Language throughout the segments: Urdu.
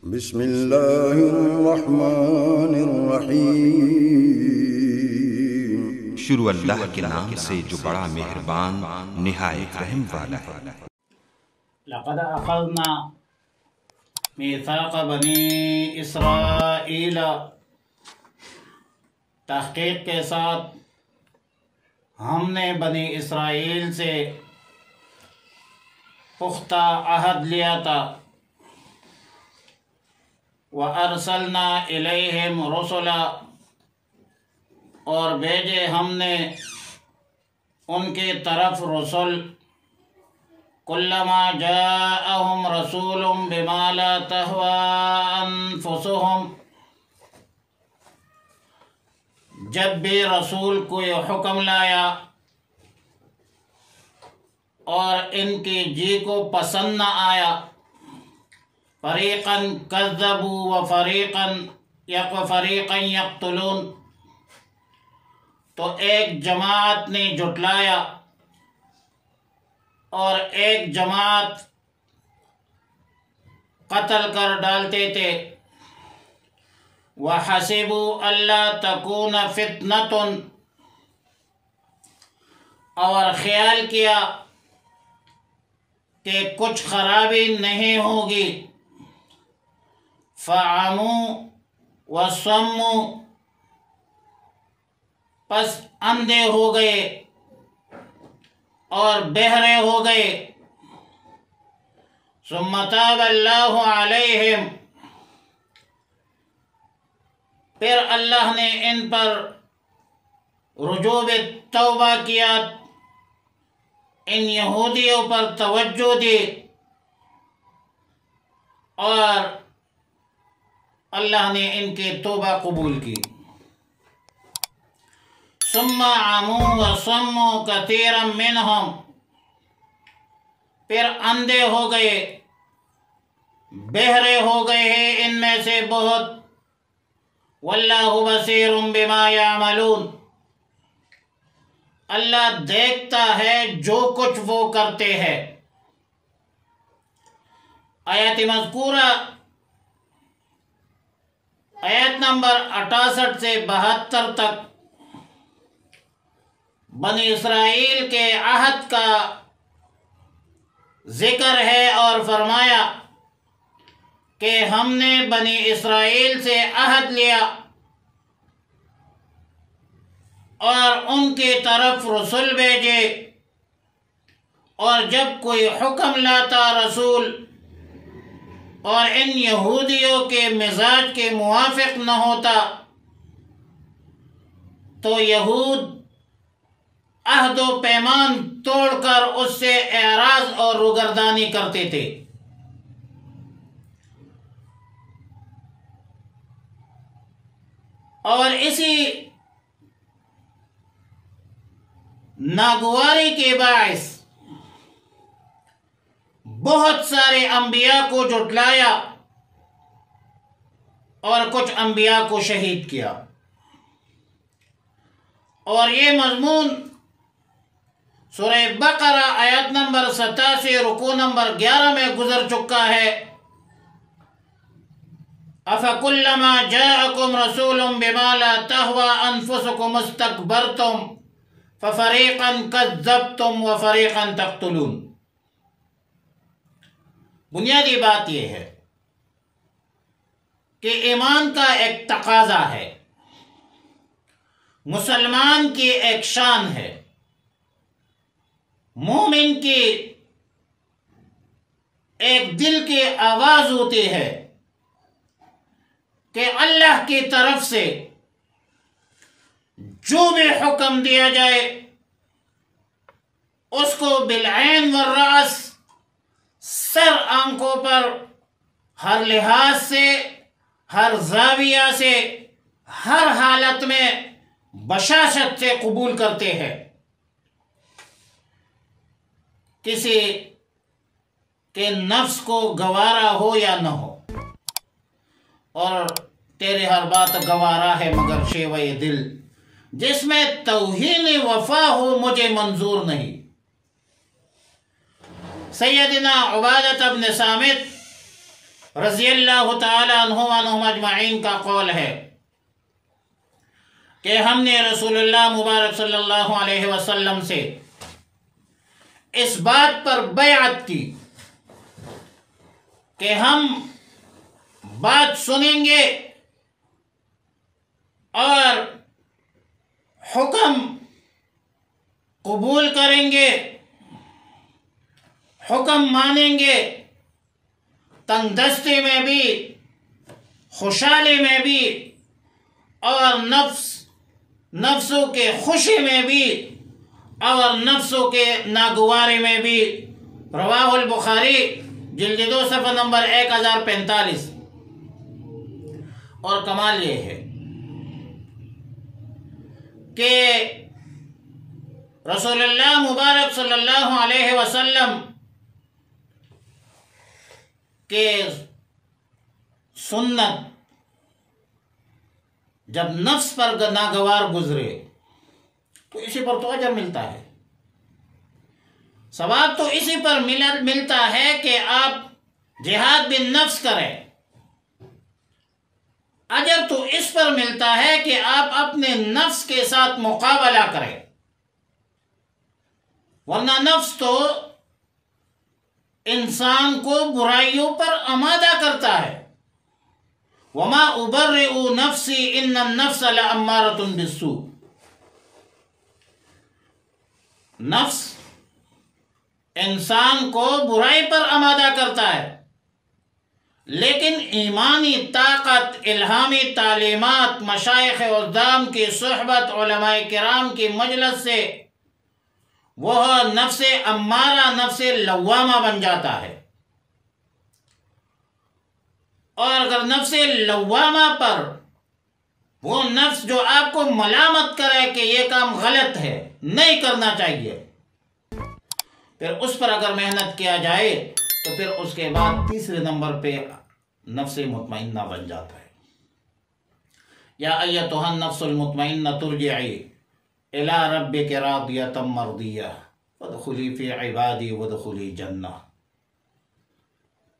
بسم اللہ الرحمن الرحیم۔ شروع اللہ کے نام سے جو بڑا مہربان نہایت رحم والا ہے۔ لقد اخذنا میثاق بنی اسرائیل، تحقیق کے ساتھ ہم نے بنی اسرائیل سے پختہ عہد لیا تھا۔ وَأَرْسَلْنَا إِلَيْهِمْ رُسُلًا، اور بھیجے ہم نے ان کی طرف رسول۔ كُلَّمَا جَاءَهُمْ رَسُولٌ بِمَا لَا تَهْوَىٰ أَنفُسُهُمْ، جب بھی رسول کوئی حکم لایا اور ان کی جی کو پسند نہ آیا، فریقاً کذبوا وفریقاً یقتلون، تو ایک جماعت نے جھٹلایا اور ایک جماعت قتل کر ڈالتے تھے۔ وَحَسِبُوا أَلَّا تَكُونَ فِتْنَةٌ، اور خیال کیا کہ کچھ خرابی نہیں ہوگی۔ فَعَمُوا وَصَمُّوا، پس اندھے ہو گئے اور بہرے ہو گئے۔ ثُمَّ تَابَ اللَّهُ عَلَيْهِمْ، پھر اللہ نے ان پر رجوع توبہ کیا، ان یہودیوں پر توجہ دی اور اللہ نے ان کی توبہ قبول کی۔ ثم عموا وصموا كثيرا منهم، پھر اندھے ہو گئے، بہرے ہو گئے ہیں ان میں سے بہت۔ واللہ بصیر بما یعملون، اللہ دیکھتا ہے جو کچھ وہ کرتے ہیں۔ آیت مذکورہ آیت نمبر 68 سے 72 تک بنی اسرائیل کے عہد کا ذکر ہے، اور فرمایا کہ ہم نے بنی اسرائیل سے عہد لیا اور ان کی طرف رسول بھیجے، اور جب کوئی حکم لاتا رسول اور ان یہودیوں کے مزاج کے موافق نہ ہوتا تو یہود عہد و پیمان توڑ کر اس سے اعراض اور روگردانی کرتے تھے۔ اور اسی ناگواری کے باعث بہت سارے انبیاء کو جھٹلایا اور کچھ انبیاء کو شہید کیا، اور یہ مضمون سورہ بقرہ آیت نمبر 87 رکوع نمبر 11 میں گزر چکا ہے۔ أَفَكُلَّمَا جَاءَكُمْ رَسُولٌ بِمَا لَا تَهْوَىٰ أَنفُسُكُمُ اسْتَكْبَرْتُمْ فَفَرِيقًا كَذَّبْتُمْ وَفَرِيقًا تَقْتُلُونَ۔ بنیادی بات یہ ہے کہ ایمان کا ایک تقاضا ہے، مسلمان کی ایک شان ہے، مومن کی ایک دل کی آواز ہوتی ہے کہ اللہ کی طرف سے جو بھی حکم دیا جائے اس کو بالعین والرأس، سر آنکھوں پر، ہر لحاظ سے، ہر زاویہ سے، ہر حالت میں بشاشت سے قبول کرتے ہیں، کسی کے نفس کو گوارا ہو یا نہ ہو۔ اور تیرے ہر بات گوارا ہے مگر شیوہ دل، جس میں توہین وفا ہو مجھے منظور نہیں۔ سیدنا عبادہ بن صامت رضی اللہ تعالی عنہم اجمعین کا قول ہے کہ ہم نے رسول اللہ مبارک صلی اللہ علیہ وسلم سے اس بات پر بیعت کی کہ ہم بات سنیں گے اور حکم قبول کریں گے، حکم مانیں گے، تنگ دستی میں بھی، خوشحالی میں بھی، اور نفسوں کے خوشی میں بھی اور نفسوں کے ناگواری میں بھی۔ رواہ البخاری جلد 2 صفحہ نمبر 1045۔ اور کمال یہ ہے کہ رسول اللہ مبارک صلی اللہ علیہ وسلم کے سنت جب نفس پر ناگوار گزرے تو اسی پر تو اجر ملتا ہے، ثواب تو اسی پر ملتا ہے کہ آپ جہاد بن نفس کریں، اجر تو اس پر ملتا ہے کہ آپ اپنے نفس کے ساتھ مقابلہ کریں، ورنہ نفس تو انسان کو برائیوں پر آمادہ کرتا ہے۔ وما ابرئ نفسی ان النفس لامارۃ بالسوء۔ نفس انسان کو برائی پر آمادہ کرتا ہے، لیکن ایمانی طاقت، الہامی تعلیمات، مشائخ اعظام کی صحبت، علماء کرام کی مجلس سے وہ نفس امارہ، نفس لوامہ بن جاتا ہے۔ اور اگر نفس لوامہ پر، وہ نفس جو آپ کو ملامت کرے کہ یہ کام غلط ہے، نہیں کرنا چاہیے، پھر اس پر اگر محنت کیا جائے تو پھر اس کے بعد تیسرے نمبر پہ نفس مطمئنہ بن جاتا ہے۔ یا ایتھا النفس المطمئنہ ترجعی الی ربک راضیۃ مرضیہ وادخلی فی عبادی وادخلی جنہ۔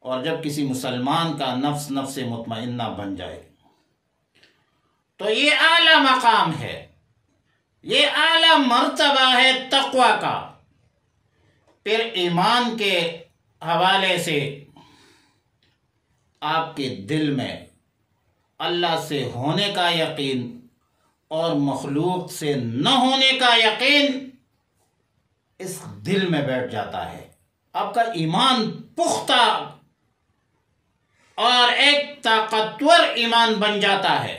اور جب کسی مسلمان کا نفس مطمئنہ بن جائے تو یہ اعلیٰ مقام ہے، یہ اعلیٰ مرتبہ ہے تقوی کا۔ پھر ایمان کے حوالے سے آپ کے دل میں اللہ سے ہونے کا یقین اور مخلوق سے نہ ہونے کا یقین اس دل میں بیٹھ جاتا ہے، آپ کا ایمان پختہ اور ایک طاقتور ایمان بن جاتا ہے۔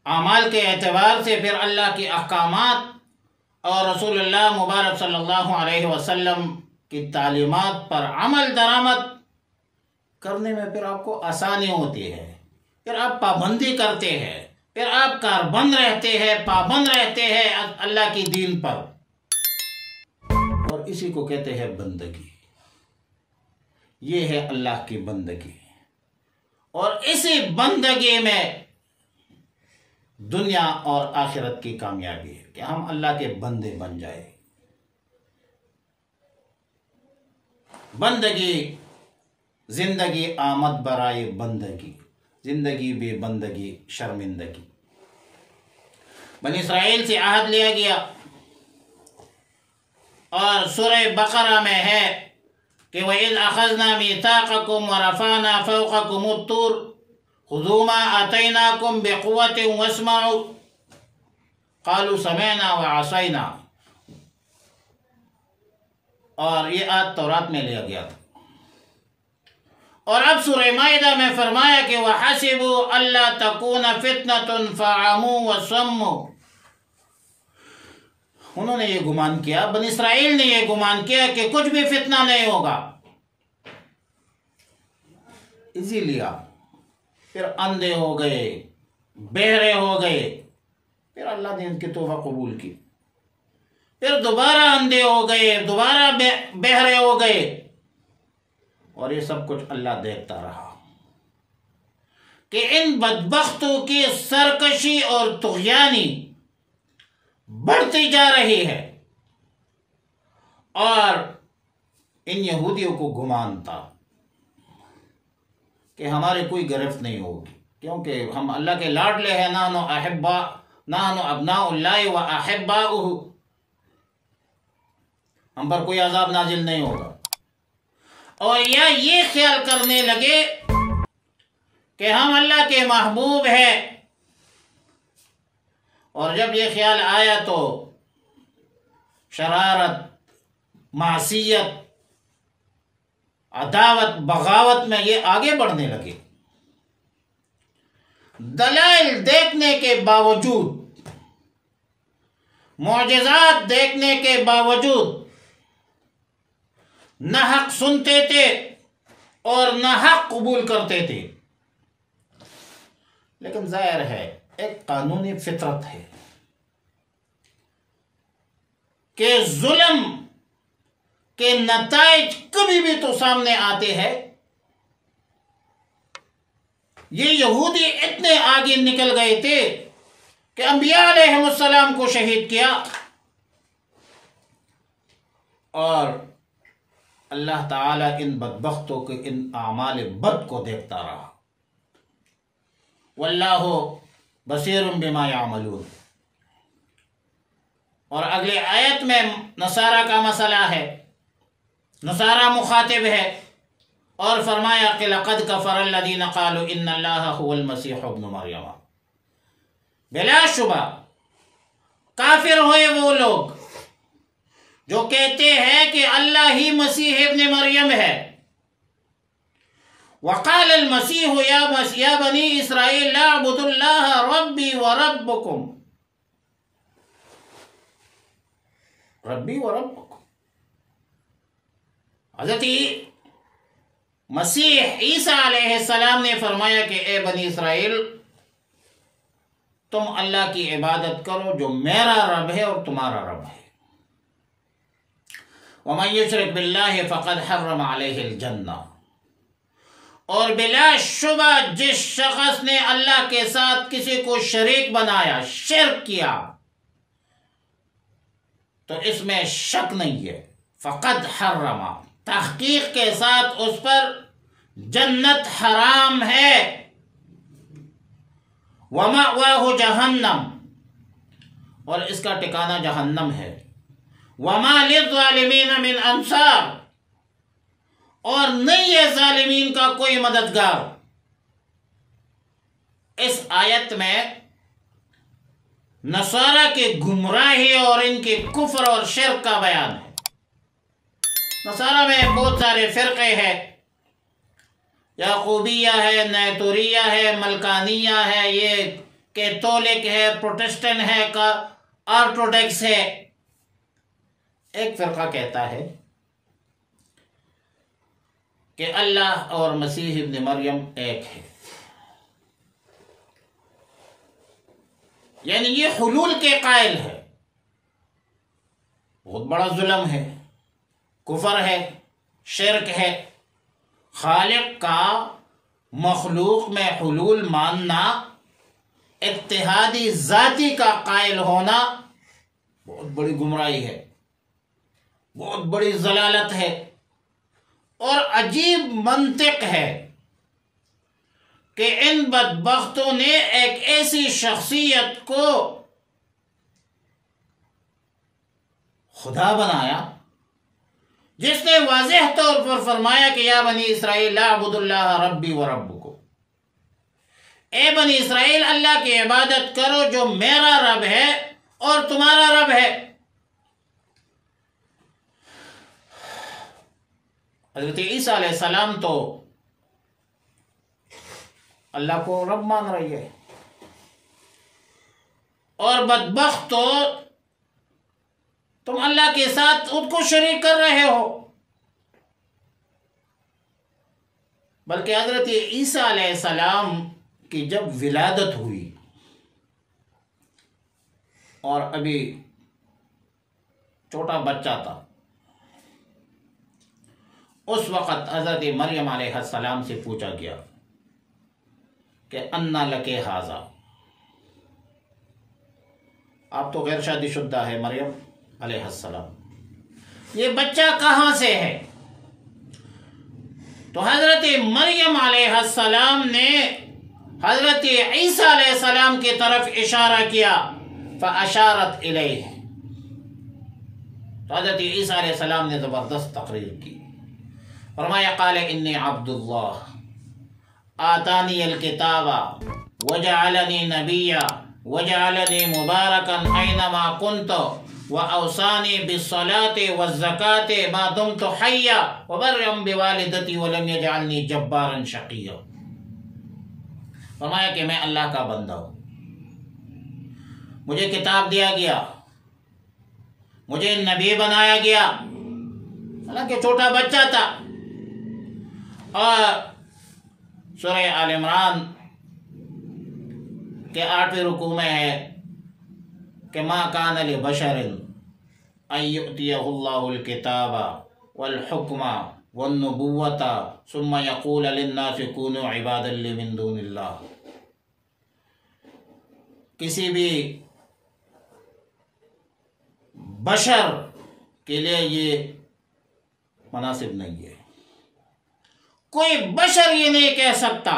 اعمال کے اعتبار سے پھر اللہ کے احکامات اور رسول اللہ مبارک صلی اللہ علیہ وسلم کی تعلیمات پر عمل درآمد کرنے میں پھر آپ کو آسانی ہوتی ہے، پھر آپ پابندی کرتے ہیں، پھر آپ کاربند رہتے ہیں، پابند رہتے ہیں اللہ کی دین پر، اور اسی کو کہتے ہیں بندگی۔ یہ ہے اللہ کی بندگی، اور اسی بندگی میں دنیا اور آخرت کی کامیابی ہے کہ ہم اللہ کے بندے بن جائیں۔ بندگی، زندگی آمد برائے بندگی، زندگی بے بندگی شرمندگی۔ بنی اسرائیل سے عہد لیا گیا، اور سورہ بقرہ میں ہے کہ وَإِذْ أَخَذْنَا مِيثَاقَكُمْ وَرَفَعْنَا فَوْقَكُمُ الطُّورَ خُذُوا مَا آتَيْنَاكُمْ بِقُوَّةٍ وَاسْمَعُوا قَالُوا سَمِعْنَا وَعَصَيْنَا۔ اور یہ آیت تورات میں لیا گیا تھا۔ اور اب سورہ مائدہ میں فرمایا کہ وَحَسِبُوا أَلَّا تَكُونَ فِتْنَةٌ فَعَمُوا وَصَمُّوا۔ انہوں نے یہ گمان کیا، بنی اسرائیل نے یہ گمان کیا کہ کچھ بھی فتنہ نہیں ہوگا، اسی لیا پھر اندھے ہو گئے، بہرے ہو گئے، پھر اللہ نے ان کی توبہ قبول کی، پھر دوبارہ اندھے ہو گئے، دوبارہ بہرے ہو گئے، اور یہ سب کچھ اللہ دیکھتا رہا کہ ان بدبختوں کی سرکشی اور طغیانی بڑھتی جا رہی ہے۔ اور ان یہودیوں کو گمان تھا کہ ہماری کوئی گرفت نہیں ہوگی، کیونکہ ہم اللہ کے لاڈلے ہیں، نحن ابناء اللہ و احباؤہ، ہم پر کوئی عذاب نازل نہیں ہوگا۔ اور یا یہ خیال کرنے لگے کہ ہم اللہ کے محبوب ہیں، اور جب یہ خیال آیا تو شرارت، معصیت، عداوت، بغاوت میں یہ آگے بڑھنے لگے۔ دلائل دیکھنے کے باوجود، معجزات دیکھنے کے باوجود نہ حق سنتے تھے اور نہ حق قبول کرتے تھے۔ لیکن ظاہر ہے ایک قانونی فطرت ہے کہ ظلم کے نتائج کبھی بھی تو سامنے آتے ہیں۔ یہ یہودی اتنے آگے نکل گئے تھے کہ انبیاء علیہ السلام کو شہید کیا، اور اللہ تعالیٰ ان بدبختوں کے ان اعمال بد کو دیکھتا رہا۔ واللہ بصیر بما یعملون۔ اور اگلے آیت میں نصارہ کا مسئلہ ہے، نصارہ مخاطب ہے، اور فرمایا کہ لقد کفر الذین قالوا ان اللہ هو المسیح ابن مریم۔ بلا شبہ کافر ہوئے وہ لوگ جو کہتے ہیں کہ اللہ ہی مسیح ابن مریم ہے۔ وقال المسیح یا بنی اسرائیل اعبدوا اللہ ربی وربکم، ربی وربکم۔ حضرت مسیح عیسیٰ علیہ السلام نے فرمایا کہ اے بنی اسرائیل، تم اللہ کی عبادت کرو جو میرا رب ہے اور تمہارا رب ہے۔ وَمَن يُشْرِكْ بِاللَّهِ فَقَدْ حَرَّمَ عَلَيْهِ الْجَنَّةَ۔ اور بلا شبہ جس شخص نے اللہ کے ساتھ کسی کو شریک بنایا، شرک کیا، تو اس میں شک نہیں ہے، فقد حرم، تحقیق کے ساتھ اس پر جنت حرام ہے۔ وَمَأْوَاهُ جَهَنَّمْ، اور اس کا ٹھکانہ جہنم ہے۔ وَمَا لِلظَّالِمِينَ مِنْ أَنصَارٍ، اور نہیں ہے ظالمین کا کوئی مددگار۔ اس آیت میں نصارہ کی گمراہی اور ان کے کفر اور شرک کا بیان ہے۔ نصارہ میں بہت سارے فرقے ہیں، یعقوبیہ ہے، نیتوریہ ہے، ملکانیہ ہے، یہ کیتھولک ہے، پروٹسٹنٹ ہے، آرتھوڈکس ہے۔ ایک فرقہ کہتا ہے کہ اللہ اور مسیح ابن مریم ایک ہے، یعنی یہ حلول کے قائل ہے۔ بہت بڑا ظلم ہے، کفر ہے، شرک ہے۔ خالق کا مخلوق میں حلول ماننا، اتحادی ذاتی کا قائل ہونا بہت بڑی گمراہی ہے، بہت بڑی ضلالت ہے، اور عجیب منطق ہے کہ ان بدبختوں نے ایک ایسی شخصیت کو خدا بنایا جس نے واضح طور پر فرمایا کہ یا بنی اسرائیل اعبدوا اللہ ربی وربکم، اے بنی اسرائیل اللہ کی عبادت کرو جو میرا رب ہے اور تمہارا رب ہے۔ حضرت عیسیٰ علیہ السلام تو اللہ کو رب مان رہی ہے، اور بدبخت تو تم اللہ کے ساتھ خود کو شریک کر رہے ہو۔ بلکہ حضرت عیسیٰ علیہ السلام کی جب ولادت ہوئی اور ابھی چھوٹا بچہ تھا، اس وقت حضرت مریم علیہ السلام سے پوچھا گیا کہ انا لکے ھذا، آپ تو غیر شادی شدہ ہے مریم علیہ السلام، یہ بچہ کہاں سے ہے؟ تو حضرت مریم علیہ السلام نے حضرت عیسیٰ علیہ السلام کی طرف اشارہ کیا، فاشارت الیہ، تو حضرت عیسیٰ علیہ السلام نے زبردست تقریر کی، فرمایا قال انی عبد اللہ آتانی الکتاب وجعلنی نبیا وجعلنی مبارکا اینما کنت وأوصاني بالصلاة والزكاة ما دمت حيا وبرا بوالدتي ولم يجعلني جبارا شقيا۔ فرمایا کہ میں اللہ کا بندہ ہوں، مجھے کتاب دیا گیا، مجھے نبی بنایا گیا، حالانکہ چھوٹا بچہ تھا۔ اور سورہ آل عمران کے 8ویں رکوع میں ہے کہ ما کان لبشر ان یؤتیہ اللہ الکتاب والحکم والنبوۃ ثم یقول للناس کونوا عبادا لی من دون اللہ، کسی بھی بشر کے لیے یہ مناسب نہیں ہے، کوئی بشر یہ نہیں کہہ سکتا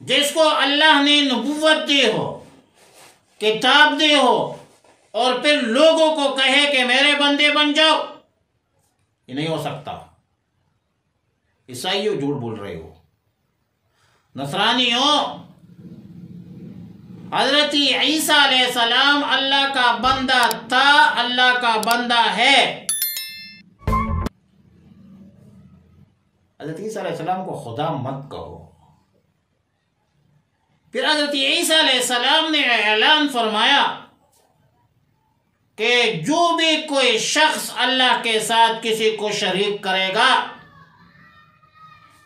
جس کو اللہ نے نبوت دی ہو، کتاب دی ہو، اور پھر لوگوں کو کہے کہ میرے بندے بن جاؤ، یہ نہیں ہو سکتا۔ عیسائیوں جھوٹ بول رہے ہو، نصرانیوں، حضرت عیسیٰ علیہ السلام اللہ کا بندہ تھا، اللہ کا بندہ ہے۔ حضرت عیسیٰ علیہ السلام کو خدا مت کہو۔ پھر حضرت عیسیٰ علیہ السلام نے اعلان فرمایا کہ جو بھی کوئی شخص اللہ کے ساتھ کسی کو شریک کرے گا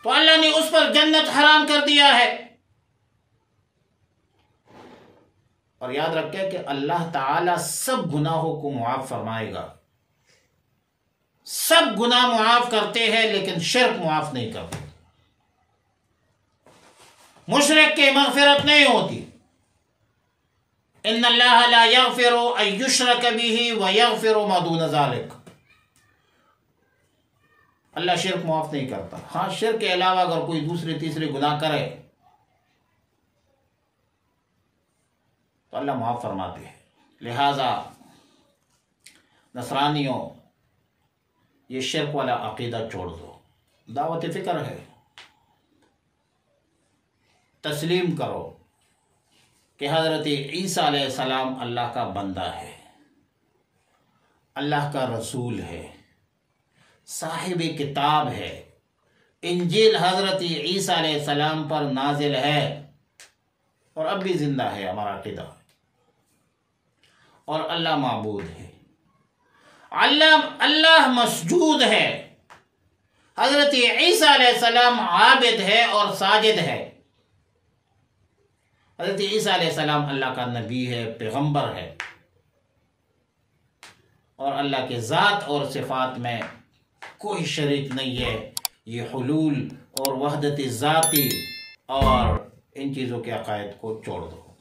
تو اللہ نے اس پر جنت حرام کر دیا ہے۔ اور یاد رکھیں کہ اللہ تعالی سب گناہوں کو معاف فرمائے گا، سب گناہ معاف کرتے ہیں لیکن شرک معاف نہیں کرتے۔ مشرک کی مغفرت نہیں ہوتی۔ ان اللہ لا یغفر ان یشرک بہ ویغفر ما دون ذلک، اللہ شرک معاف نہیں کرتا۔ ہاں شرک کے علاوہ اگر کوئی دوسرے تیسرے گناہ کرے تو اللہ معاف فرماتے ہیں۔ لہذا نصرانیوں یہ شرک والا عقیدہ چھوڑ دو، دعوت فکر ہے، تسلیم کرو کہ حضرت عیسیٰ علیہ السلام اللہ کا بندہ ہے، اللہ کا رسول ہے، صاحب کتاب ہے، انجیل حضرت عیسیٰ علیہ السلام پر نازل ہے اور اب بھی زندہ ہے ہمارا عقیدہ، اور اللہ معبود ہے، اللہ مسجود ہے، حضرت عیسیٰ علیہ السلام عابد ہے اور ساجد ہے۔ حضرت عیسیٰ علیہ السلام اللہ کا نبی ہے، پیغمبر ہے، اور اللہ کے ذات اور صفات میں کوئی شریک نہیں ہے۔ یہ حلول اور وحدت ذاتی اور ان چیزوں کے عقائد کو چھوڑ دو۔